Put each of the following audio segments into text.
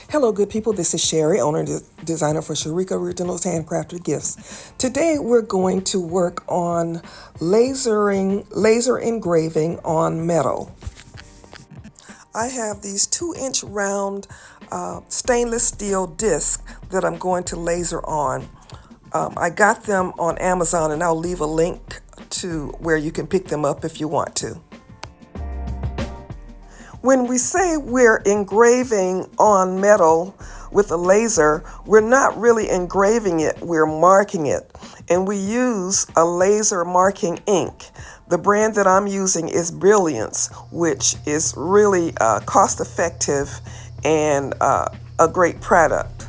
Hello, good people. This is Sherry, owner and designer for Sharika Originals Handcrafted Gifts. Today, we're going to work on laser engraving on metal. I have these 2-inch round stainless steel discs that I'm going to laser on. I got them on Amazon, and I'll leave a link to where you can pick them up if you want to. When we say we're engraving on metal with a laser, we're not really engraving it, we're marking it. And we use a laser marking ink. The brand that I'm using is Brilliance, which is really cost effective and a great product.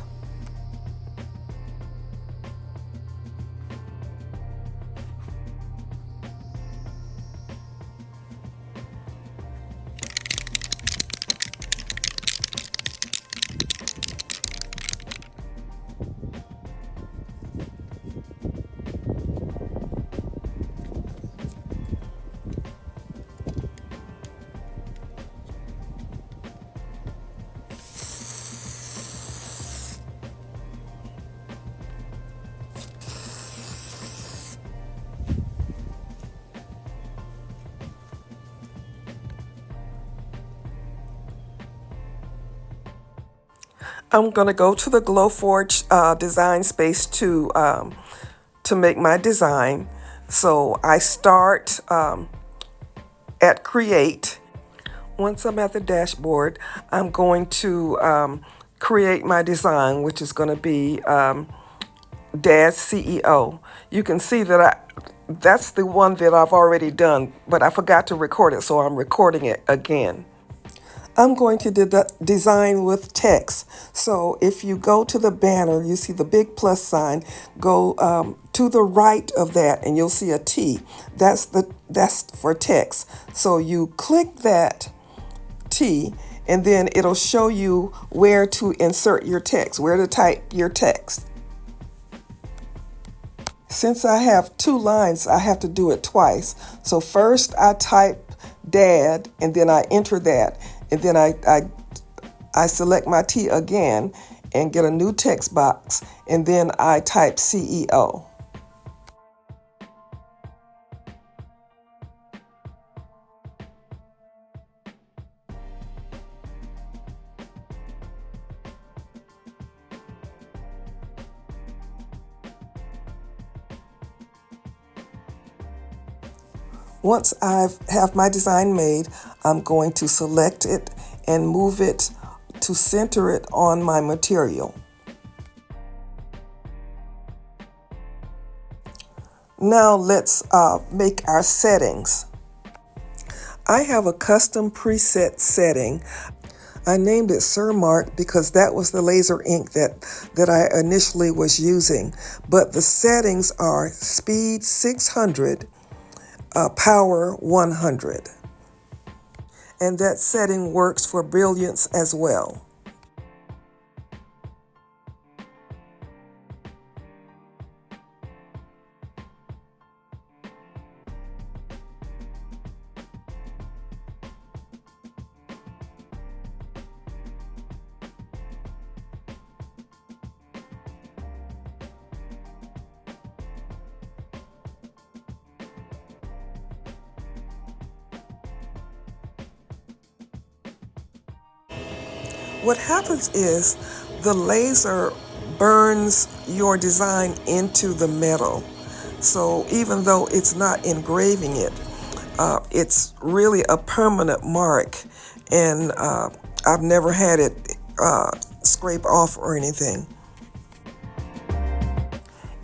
I'm going to go to the Glowforge design space to make my design. So I start at Create. Once I'm at the dashboard, I'm going to create my design, which is going to be Dad's CEO. You can see that that's the one that I've already done, but I forgot to record it, so I'm recording it again. I'm going to do the design with text. So if you go to the banner, you see the big plus sign, go to the right of that and you'll see a T. That's for text. So you click that T and then it'll show you where to insert your text, where to type your text. Since I have 2 lines, I have to do it twice. So first I type Dad and then I enter that. And then I select my T again and get a new text box, and then I type CEO. Once I have my design made, I'm going to select it and move it to center it on my material. Now let's make our settings. I have a custom preset setting. I named it Sir Mark because that was the laser ink that I initially was using. But the settings are speed 600, power 100. And that setting works for Brilliance as well. What happens is the laser burns your design into the metal. So even though it's not engraving it, it's really a permanent mark, and I've never had it scrape off or anything.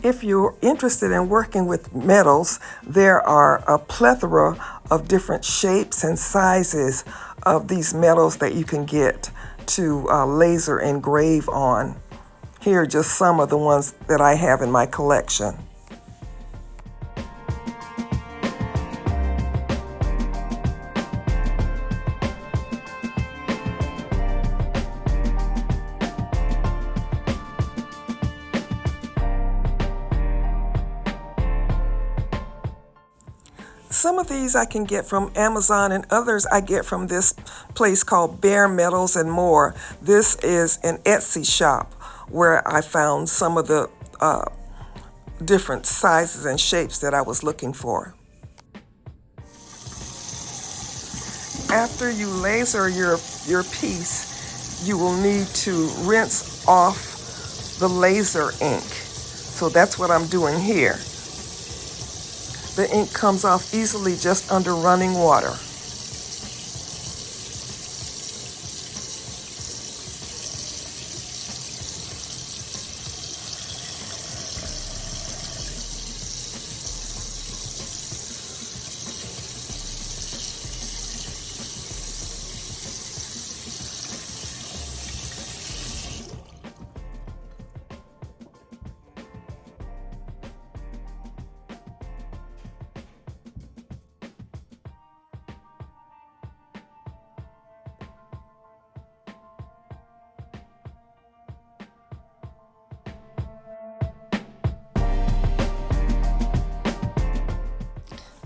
If you're interested in working with metals, there are a plethora of different shapes and sizes of these metals that you can get to laser engrave on. Here are just some of the ones that I have in my collection. Some of these I can get from Amazon, and others I get from this place called Bare Metals and More. This is an Etsy shop where I found some of the different sizes and shapes that I was looking for. After you laser your piece, you will need to rinse off the laser ink. So that's what I'm doing here. The ink comes off easily just under running water.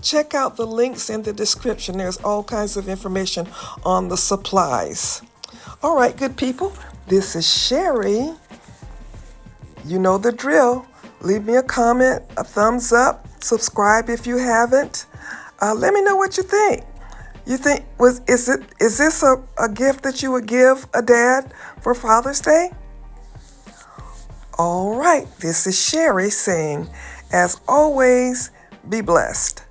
Check out the links in the description. There's all kinds of information on the supplies. All right, good people. This is Sherry. You know the drill. Leave me a comment, a thumbs up, subscribe if you haven't. Let me know what you think. You think is this a gift that you would give a dad for Father's Day? All right, this is Sherry saying, as always, be blessed.